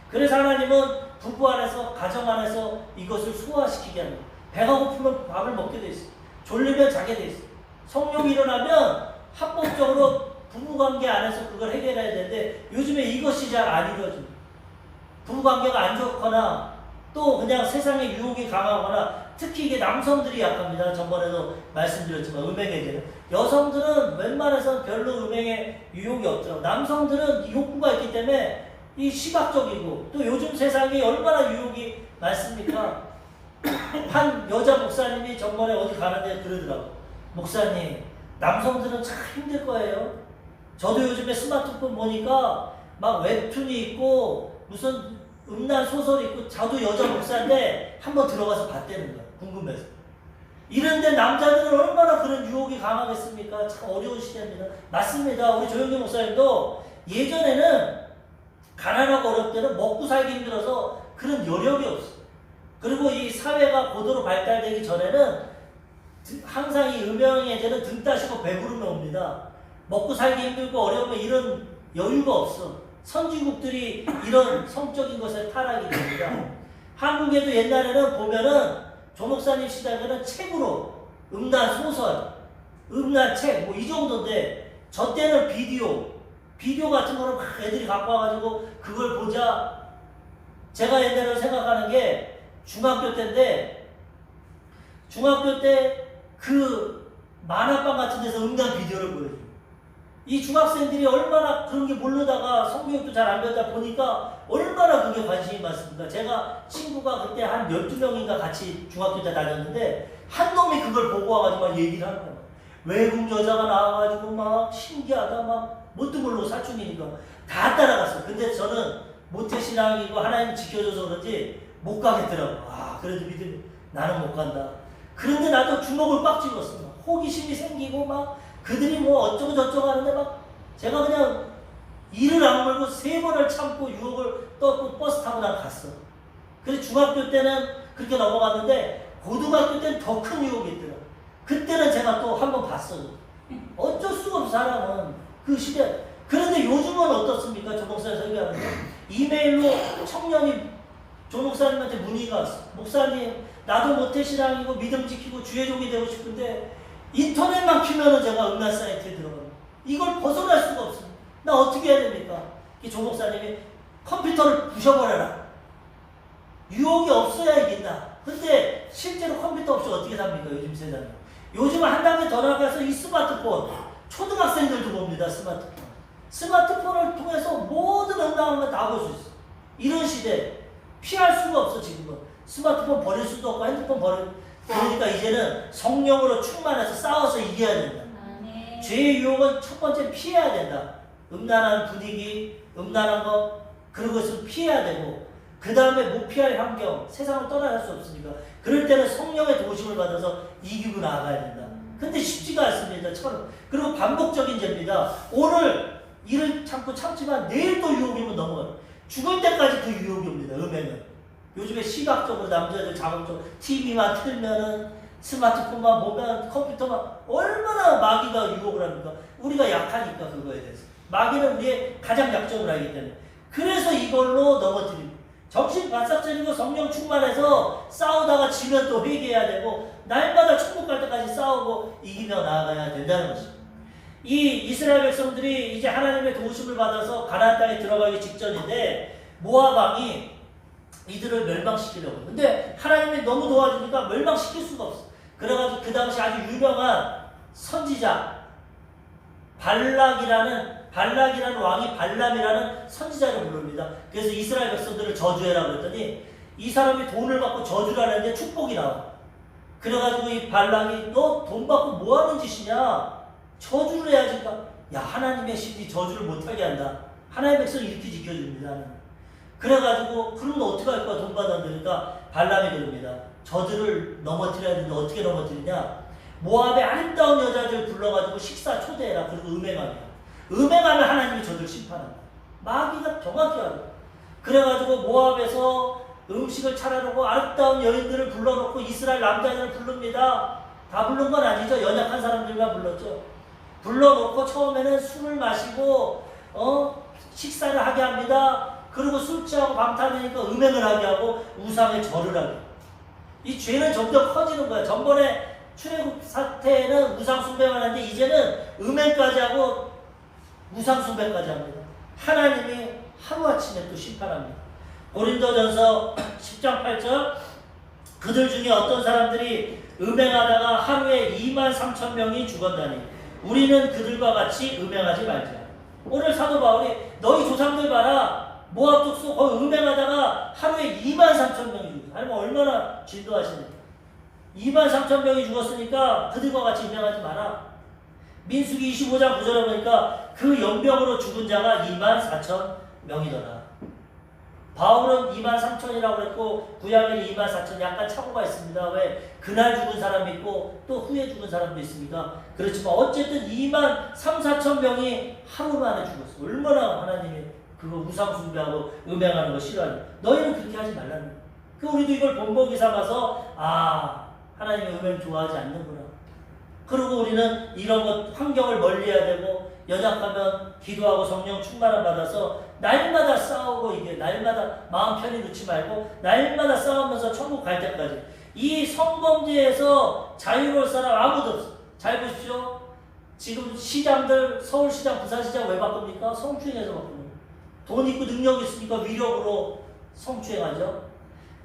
그래서 하나님은 부부 안에서 가정 안에서 이것을 소화시키게 합니다. 배가 고프면 밥을 먹게 돼 있어요. 졸리면 자게 돼 있어요. 성령이 일어나면 합법적으로 부부관계 안에서 그걸 해결해야 되는데 요즘에 이것이 잘 안 이루어집니다. 부부관계가 안 좋거나 또 그냥 세상의 유혹이 강하거나 특히 이게 남성들이 약합니다. 전번에도 말씀드렸지만 음행의 죄는 여성들은 웬만해서는 별로 음행의 유혹이 없죠. 남성들은 욕구가 있기 때문에 이 시각적이고 또 요즘 세상이 얼마나 유혹이 많습니까? 한 여자 목사님이 전번에 어디 가는데 그러더라고. 목사님, 남성들은 참 힘들 거예요. 저도 요즘에 스마트폰 보니까 막 웹툰이 있고 무슨 음란 소설이 있고 저도 여자 목사인데 한번 들어가서 봤다는 거야. 궁금해서. 이런데 남자들은 얼마나 그런 유혹이 강하겠습니까? 참 어려운 시대입니다. 맞습니다. 우리 조영기 목사님도 예전에는 가난하고 어렵을 때는 먹고 살기 힘들어서 그런 여력이 없어. 그리고 이 사회가 고도로 발달되기 전에는 항상 이 음행의 죄는 등 따시고 배부르면 옵니다. 먹고 살기 힘들고 어려우면 이런 여유가 없어. 선진국들이 이런 성적인 것에 타락이 됩니다. 한국에도 옛날에는 보면은 조 목사님 시대에는 책으로 음란 소설, 음란 책 뭐 이 정도인데 저 때는 비디오 같은 거를 막 애들이 갖고 와가지고 그걸 보자. 제가 옛날에 생각하는 게 중학교 때인데 중학교 때 그 만화방 같은 데서 음란 비디오를 보여줘요. 이 중학생들이 얼마나 그런 게 모르다가 성교육도 잘 안 배우다 보니까 얼마나 그게 관심이 많습니까? 제가 친구가 그때 한 12명인가 같이 중학교 때 다녔는데 한 놈이 그걸 보고 와가지고 막 얘기를 하는 거야. 외국 여자가 나와가지고 막 신기하다 막 뭣도 모르고 사춘기니까 다 따라갔어. 근데 저는 모태신앙이고 하나님 지켜줘서 그런지 못 가겠더라고. 아 그래도 믿음이 나는 못 간다. 그런데 나도 주먹을 빡 쥐었어. 호기심이 생기고 막 그들이 뭐 어쩌고 저쩌고 하는데 막 제가 그냥 이를 악물고 3번을 참고 유혹을 떴고 버스 타고 난 갔어. 그래서 중학교 때는 그렇게 넘어갔는데 고등학교 때는 더 큰 유혹이 있더라. 그때는 제가 또 한 번 봤어. 어쩔 수가 없어 사람은 그 시대. 그런데 요즘은 어떻습니까? 조 목사님 설교하는데 이메일로 청년이 조 목사님한테 문의가 왔어. 목사님 나도 모태신앙이고 믿음 지키고 주의 종이 되고 싶은데 인터넷만 키면은 제가 음란 사이트에 들어갑니다. 이걸 벗어날 수가 없습니다. 나 어떻게 해야 됩니까? 이 조 목사님이 컴퓨터를 부셔버려라. 유혹이 없어야 이긴다. 근데 실제로 컴퓨터 없이 어떻게 삽니까? 요즘 세상에. 요즘은 한 단계 더 나가서 이 스마트폰, 초등학생들도 봅니다. 스마트폰을 통해서 모든 음란한 걸 다 볼 수 있어. 이런 시대 피할 수가 없어 지금은. 스마트폰 버릴 수도 없고 핸드폰 그러니까 이제는 성령으로 충만해서 싸워서 이겨야 된다. 네. 죄의 유혹은 첫 번째 피해야 된다. 음란한 분위기, 음란한 거 그런 것을 피해야 되고 그 다음에 못 피할 환경, 세상을 떠나갈 수 없으니까 그럴 때는 성령의 도심을 받아서 이기고 나아가야 된다. 근데 쉽지가 않습니다. 그리고 반복적인 죄입니다. 오늘 이를 참고 참지만 내일 또 유혹이면 넘어가요. 죽을 때까지 그 유혹이 옵니다. 음행은. 요즘에 시각적으로 남자들 자극적으로 TV만 틀면은 스마트폰만 보면 컴퓨터만 얼마나 마귀가 유혹을 합니까? 우리가 약하니까 그거에 대해서. 마귀는 우리의 가장 약점을 알기 때문에. 그래서 이걸로 넘어뜨립니다. 정신 바싹 차리고 성령 충만해서 싸우다가 지면 또 회개해야 되고 날마다 천국 갈 때까지 싸우고 이기며 나아가야 된다는 것입니다. 이 이스라엘 백성들이 이제 하나님의 도우심을 받아서 가나안 땅에 들어가기 직전인데 모압 왕이 이들을 멸망시키려고. 근데 하나님이 너무 도와주니까 멸망시킬 수가 없어. 그래가지고 그 당시 아주 유명한 선지자 발락이라는 왕이 발람이라는 선지자를 부릅니다. 그래서 이스라엘 백성들을 저주해라 그랬더니 이 사람이 돈을 받고 저주를 하는데 축복이 나와. 그래가지고 이 발락이 너 돈 받고 뭐 하는 짓이냐? 저주를 해야지. 야, 하나님의 신이 저주를 못하게 한다. 하나님의 백성을 이렇게 지켜줍니다. 그래가지고 그러면 어떻게 할 거야? 돈 받았으니까 발람이 그럽니다. 저주를 넘어뜨려야 되는데 어떻게 넘어뜨리냐? 모압의 아름다운 여자들 불러가지고 식사 초대해라. 그리고 음행하면 하나님이 저들 심판한다. 마귀가 정확히 알아. 그래가지고 모압에서 음식을 차려놓고 아름다운 여인들을 불러놓고 이스라엘 남자들을 부릅니다. 다 부른 건 아니죠. 연약한 사람들만 불렀죠. 불러놓고 처음에는 술을 마시고 식사를 하게 합니다. 그리고 술 취하고 방탕하니까 음행을 하게 하고 우상에 절을 하게. 이 죄는 점점 커지는 거야. 전번에 출애굽 사태에는 우상 숭배만 하는데 이제는 음행까지 하고 우상 숭배까지 합니다. 하나님이 하루아침에 또 심판합니다. 고린도전서 10장 8절 그들 중에 어떤 사람들이 음행하다가 하루에 23,000명이 죽었다니 우리는 그들과 같이 음행하지 말자. 오늘 사도 바울이 너희 조상들 봐라. 모압 족속 거기 음행하다가 하루에 23,000명이 죽었어. 아니 얼마나 진도하시네. 23,000명이 죽었으니까 그들과 같이 음행하지 마라. 민수기 25장 9절에 보니까 그 연병으로 죽은 자가 24,000명이더라. 바울은 23,000이라고 그랬고 구약에는 24,000 약간 착오가 있습니다. 왜? 그날 죽은 사람이 있고 또 후에 죽은 사람도 있습니다. 그렇지만 어쨌든 23,000~24,000명이 하루 만에 죽었어. 얼마나 하나님이 그거 우상 숭배하고 음행하는 거 싫어하냐. 너희는 그렇게 하지 말라는 거야. 그 우리도 이걸 본보기 삼아서 하나님의 음행 좋아하지 않는구나. 그리고 우리는 이런 것 환경을 멀리해야 되고 연약하면 기도하고 성령 충만함 받아서 날마다 싸우고 이게 날마다 마음 편히 놓지 말고 날마다 싸우면서 천국 갈 때까지 이 성범죄에서 자유로울 사람 아무도 없어. 잘 보십시오. 지금 시장들 서울시장 부산시장 왜 바꿉니까? 성추행해서 바꿉니다. 돈 있고 능력 있으니까 위력으로 성추행하죠.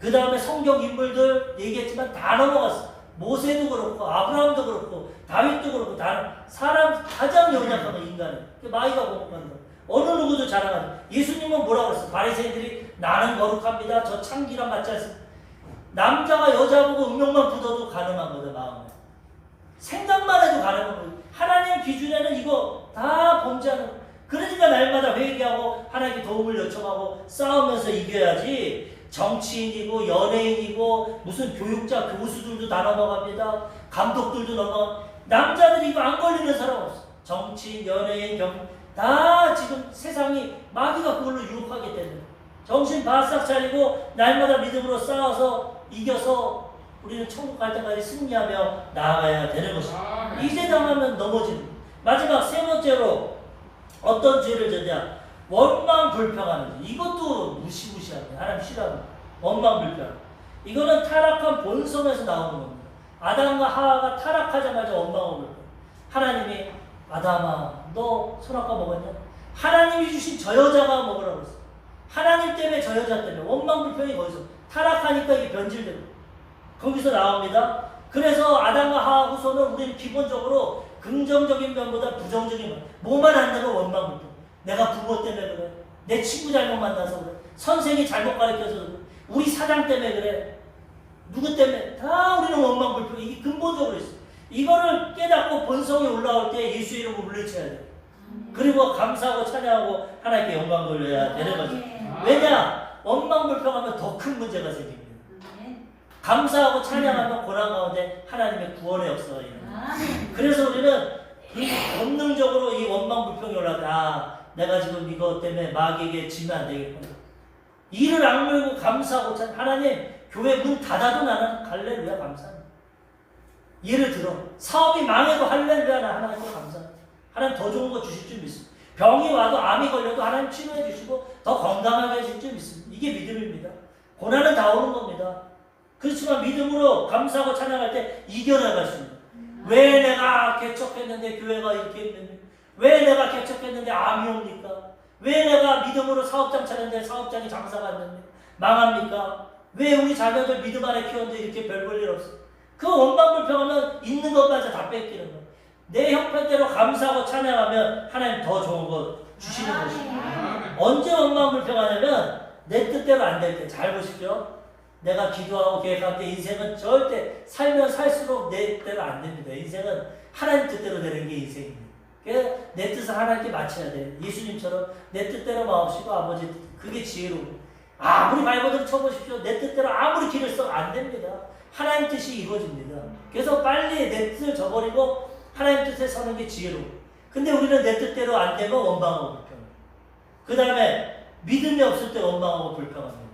그 다음에 성경 인물들 얘기했지만 다 넘어갔어. 모세도 그렇고 아브라함도 그렇고 다윗도 그렇고 다 사람 가장 연약한 건 인간은 마귀가 공격하는 거. 어느 누구도 자랑하지. 예수님은 뭐라고 그랬어? 바리새인들이 나는 거룩합니다. 저 창기랑 맞지 않습니까? 남자가 여자 보고 음욕만 굳어도 가늠한 거다. 마음에 생각만 해도 가늠한 거다. 하나님 기준에는 이거 다 범죄하는 거다. 그러니까 날마다 회개하고 하나님께 도움을 요청하고 싸우면서 이겨야지. 정치인이고 연예인이고 무슨 교육자 교수들도 다 넘어갑니다. 감독들도 넘어가. 남자들이 이거 안 걸리는 사람 없어. 정치인, 연예인, 다 지금 세상이 마귀가 그걸로 유혹하게 되는. 정신 바싹 차리고 날마다 믿음으로 싸워서 이겨서 우리는 천국 갈 때까지 승리하며 나아가야 되는 것입니다. 이제 당하면 넘어지는. 마지막 세 번째로 어떤 죄를 졌냐? 원망불평하는 죄. 이것도 무시무시합니다. 하나님 싫어합니다. 원망불평. 이거는 타락한 본성에서 나오는 겁니다. 아담과 하와가 타락하자마자 원망불평. 하나님이 아담아 너 선악과 먹었냐? 하나님이 주신 저 여자가 먹으라고 했어. 하나님 때문에 저 여자 때문에 원망불평이 거기서 타락하니까 이게 변질되고 거기서 나옵니다. 그래서 아담과 하와 후손은 우리는 기본적으로 긍정적인 면보다 부정적인 면 뭐만 안 되면 원망불평. 내가 부모 때문에 그래. 내 친구 잘못 만나서 그래. 선생이 잘못 가르쳐서 그래. 우리 사장 때문에 그래. 누구 때문에. 다 우리는 원망불평. 이게 근본적으로 있어. 이거를 깨닫고 본성이 올라올 때 예수 이름으로 물리쳐야 돼. 그리고 감사하고 찬양하고 하나님께 영광 돌려야 되는 거죠. 왜냐? 원망불평하면 더 큰 문제가 생깁니다. 감사하고 찬양하면 고난 가운데 하나님의 구원의 역사가 일어납니다. 그래서 우리는 본능적으로 이 원망불평이 올라가. 내가 지금 이것 때문에 마귀에게 지면 안 되겠구나. 이를 악물고 감사하고 하나님 교회 문 닫아도 나는 갈래루야 감사합니다. 예를 들어 사업이 망해도 할렐루야 나 하나님 또 감사합니다. 하나님 더 좋은 거 주실 줄 믿습니다. 병이 와도 암이 걸려도 하나님 치료해 주시고 더 건강하게 해줄 줄 믿습니다. 이게 믿음입니다. 고난은 다 오는 겁니다. 그렇지만 믿음으로 감사하고 찬양할 때 이겨나갈 수 있습니다. 왜 내가 개척했는데 교회가 이렇게 했는데, 왜 내가 개척했는데 암이 옵니까? 왜 내가 믿음으로 사업장 차렸는데 사업장이 장사가 안 됩니까? 망합니까? 왜 우리 자녀들 믿음 안에 키웠는데 이렇게 별 볼 일 없어? 그 원망불평하면 있는 것마저 다 뺏기는 거예요. 내 형편대로 감사하고 찬양하면 하나님 더 좋은 거 주시는 것입니다. 언제 원망불평하냐면 내 뜻대로 안 될 때. 잘 보십시오. 내가 기도하고 계획할 때 인생은 절대 살면 살수록 내 뜻대로 안 됩니다. 인생은 하나님 뜻대로 되는 게 인생입니다. 그래서 내 뜻을 하나님께 맞춰야 돼요. 예수님처럼 내 뜻대로 마옵시고 아버지 그게 지혜로워요. 아무리 발버둥 쳐보십시오. 내 뜻대로 아무리 길을 써 안 됩니다. 하나님 뜻이 이루어집니다. 그래서 빨리 내 뜻을 저버리고 하나님 뜻에 서는 게 지혜로워요. 근데 우리는 내 뜻대로 안 되면 원망하고 불평해요. 그 다음에 믿음이 없을 때 원망하고 불평합니다.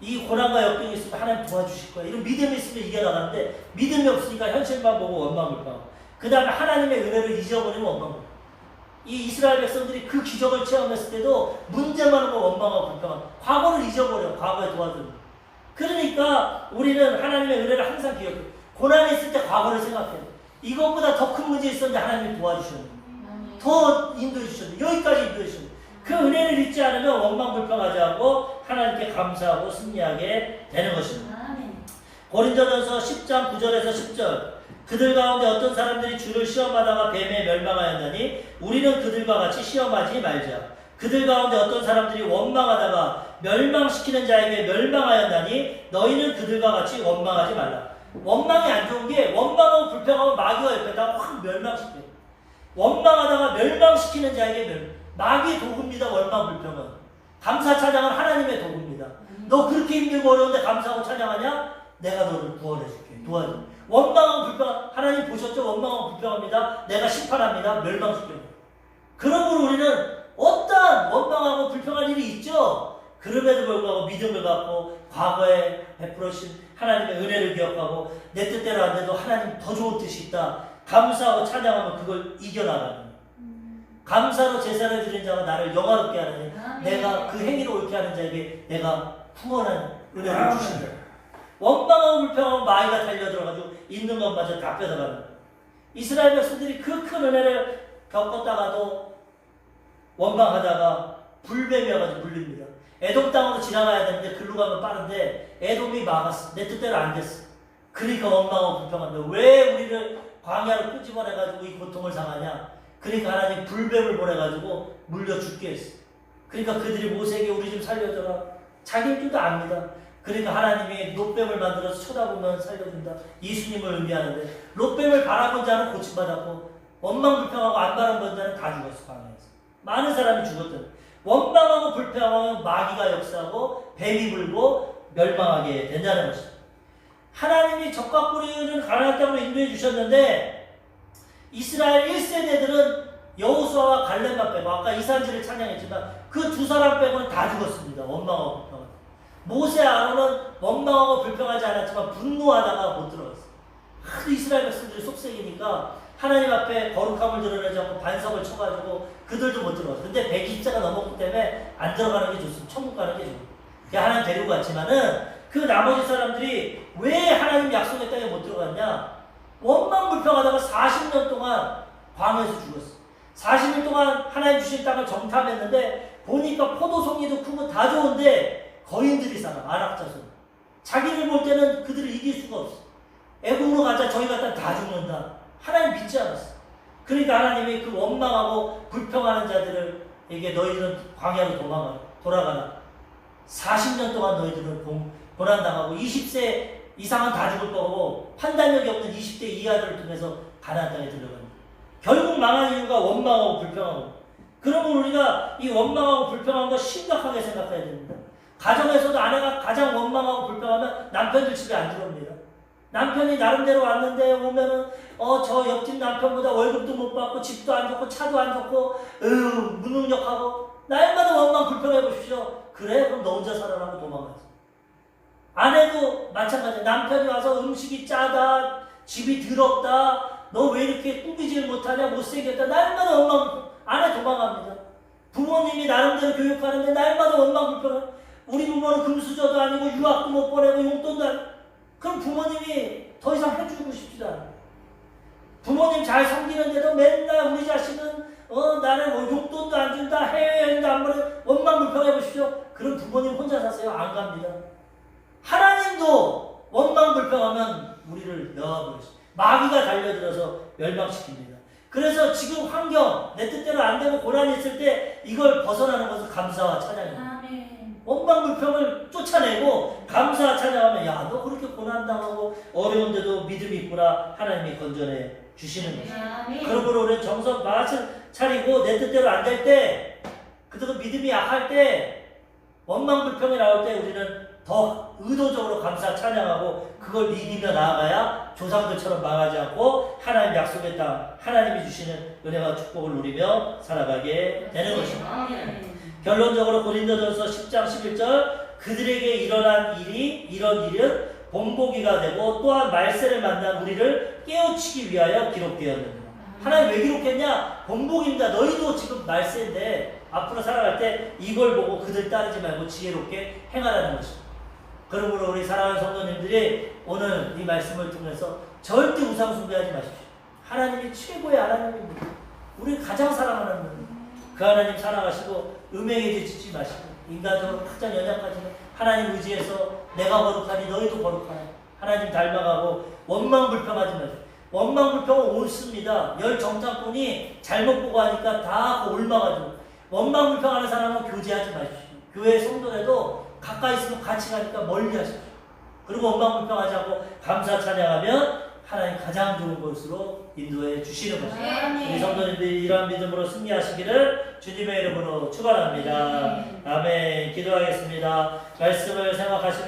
이 고난과 역경이 있으면 하나님 도와주실 거야. 이런 믿음이 있으면 이겨나가는데 믿음이 없으니까 현실만 보고 원망불평하고 그 다음에 하나님의 은혜를 잊어버리면 원망불평. 이 이스라엘 백성들이 그 기적을 체험했을 때도 문제만 하고 원망하고 불평하고 과거를 잊어버려. 과거에 도와주는. 그러니까 우리는 하나님의 은혜를 항상 기억해. 고난이 있을 때 과거를 생각해. 이것보다 더 큰 문제 있었는데 하나님이 도와주셨는데 더 인도해 주셨는데 여기까지 인도해 주셨는데 그 은혜를 잊지 않으면 원망불평하지 않고 하나님께 감사하고 승리하게 되는 것입니다. 고린도전서 10장 9절에서 10절 그들 가운데 어떤 사람들이 주를 시험하다가 뱀에 멸망하였나니 우리는 그들과 같이 시험하지 말자. 그들 가운데 어떤 사람들이 원망하다가 멸망시키는 자에게 멸망하였나니 너희는 그들과 같이 원망하지 말라. 원망이 안 좋은 게 원망하고 불평하고 마귀가 옆에다가 확 멸망시켜요. 원망하다가 멸망시키는 자에게 마귀의 도구입니다. 원망 불평은. 감사 찬양은 하나님의 도구입니다. 너 그렇게 힘들고 어려운데 감사하고 찬양하냐? 내가 너를 구원해줄게. 도와줘. 원망하고 불평 하나님 보셨죠? 원망하고 불평합니다. 내가 심판합니다. 멸망시켜요. 그러므로 우리는 어떠한 원망하고 불평할 일이 있죠? 그럼에도 불구하고 믿음을 갖고 과거에 베풀으신 하나님의 은혜를 기억하고 내 뜻대로 안 돼도 하나님 더 좋은 뜻이 있다. 감사하고 찬양하면 그걸 이겨나가는. 감사로 제사를 드린 자가 나를 영화롭게 하느니 내가 그 행위를 옳게 하는 자에게 내가 후원한 은혜를 주신다. 원망하고 불평하고 마귀가 달려들어가지고 있는 것마저 다 뺏어가는. 이스라엘 백성들이 그 큰 은혜를 겪었다가도 원망하다가 불뱀이 와가지고 물립니다. 에돔 땅으로 지나가야 되는데 글로 가면 빠른데 에돔이 막았어. 내 뜻대로 안 됐어. 그러니까 원망하고 불평한다. 왜 우리를 광야로 끄집어내가지고 이 고통을 당하냐? 그러니까 하나님 불뱀을 보내가지고 물려 죽게 했어. 그러니까 그들이 모세에게 우리 좀 살려줘라. 자기들도 압니다. 그러니까 하나님이 롯뱀을 만들어서 쳐다보면 살려준다. 예수님을 의미하는데 롯뱀을 바라본 자는 고침받았고 원망불평하고 안 바라본 자는 다 죽었어. 광야에서. 많은 사람이 죽었던. 원망하고 불평하면 마귀가 역사하고 뱀이 불고 멸망하게 된다는 것입니다. 하나님이 적과 꿀이는 가나안 땅으로 인도해 주셨는데 이스라엘 1세대들은 여호수아와 갈렙만 빼고 아까 이산지를 찬양했지만 그 두 사람 빼고는 다 죽었습니다. 원망하고 불평하고. 모세 아론은 원망하고 불평하지 않았지만 분노하다가 못 들어갔어요. 하도 이스라엘 백성들이 속색이니까 하나님 앞에 거룩함을 드러내지 않고 반석을 쳐가지고 그들도 못 들어갔어요. 근데 120자가 넘었기 때문에 안 들어가는 게 좋습니다. 천국 가는 게 좋습니다. 하나님 데리고 갔지만은 그 나머지 사람들이 왜 하나님 약속의 땅에 못 들어갔냐? 원망불평하다가 40년 동안 광야에서 죽었어. 40년 동안 하나님 주신 땅을 정탐했는데 보니까 포도송이도 크고 다 좋은데 거인들이 살아. 아랍자손. 자기를 볼 때는 그들을 이길 수가 없어. 애국으로 가자. 저희 같다 다 죽는다. 하나님 믿지 않았어. 그러니까 하나님이 그 원망하고 불평하는 자들에게 너희들은 광야로 돌아가라. 40년 동안 너희들은 고난당하고 20세 이상은 다 죽을 거고 판단력이 없는 20대 이하들을 통해서 가나안 땅에 들어갑니다. 결국 망한 이유가 원망하고 불평하고. 그러면 우리가 이 원망하고 불평하는 거 심각하게 생각해야 됩니다. 가정에서도 아내가 가장 원망하고 불평하면 남편들 집에 안 들어옵니다. 남편이 나름대로 왔는데 오면은 저 옆집 남편보다 월급도 못 받고 집도 안 좋고 차도 안 좋고 무능력하고 날마다 원망 불평해 보십시오. 그래? 그럼 너 혼자 살아라고 도망가지. 아내도 마찬가지야. 남편이 와서 음식이 짜다 집이 더럽다. 너 왜 이렇게 꾸미질 못하냐? 못생겼다. 날마다 원망 안에 도망갑니다. 부모님이 나름대로 교육하는데 날마다 원망불평. 우리 부모는 금수저도 아니고 유학도 못 보내고 용돈도 아니고. 그럼 부모님이 더 이상 해주고 싶지도 않아요. 부모님 잘 섬기는데도 맨날 우리 자식은 나는 뭐 용돈도 안 준다, 해외여행도 안 보내, 원망불평해 보십시오. 그럼 부모님 혼자 사세요? 안 갑니다. 하나님도 원망불평하면 우리를 넣어버리십니다. 마귀가 달려들어서 멸망시킵니다. 그래서 지금 환경, 내 뜻대로 안 되고 고난이 있을 때 이걸 벗어나는 것은 감사와 찬양입니다. 원망불평을 쫓아내고 감사와 찬양하면 야, 너 그렇게 고난당하고 어려운데도 믿음이 있구나. 하나님이 건져내 주시는 것입니다. 그러므로 우리는 정성 마음을 차리고 내 뜻대로 안 될 때, 그래도 믿음이 약할 때, 원망불평이 나올 때 우리는 더 의도적으로 감사 찬양하고 그걸 믿으며 나아가야 조상들처럼 망하지 않고 하나님 약속의 땅, 하나님이 주시는 은혜와 축복을 누리며 살아가게 되는 것입니다. 결론적으로 고린도전서 10장 11절 그들에게 일어난 이런 일은 본보기가 되고 또한 말세를 만난 우리를 깨우치기 위하여 기록되었느니라. 하나님 왜 기록했냐? 본보기입니다. 너희도 지금 말세인데 앞으로 살아갈 때 이걸 보고 그들 따르지 말고 지혜롭게 행하라는 것입니다. 그러므로 우리 사랑하는 성도님들이 오늘 이 말씀을 통해서 절대 우상 숭배하지 마십시오. 하나님이 최고의 하나님입니다. 우리 가장 사랑하는 하나님. 그 하나님 사랑하시고 음행에 지치지 마시고 인간적으로 가장 연약하지만 하나님 의지해서 내가 거룩하니 너희도 거룩하라. 하나님 닮아가고 원망불평하지 마세요. 원망불평은 옳습니다. 열 정탐꾼이 잘못 보고 하니까 다 옮아가지고 원망불평하는 사람은 교제하지 마십시오. 교회 성도라도 가까이 있으면 같이 가니까 멀리 하십시오. 그리고 원망불평하지 않고 감사 찬양하면 하나님 가장 좋은 곳으로 인도해 주시는 것입니다. 우리 성도님들이 이러한 믿음으로 승리하시기를 주님의 이름으로 축원합니다. 아멘. 기도하겠습니다. 말씀을 생각하시며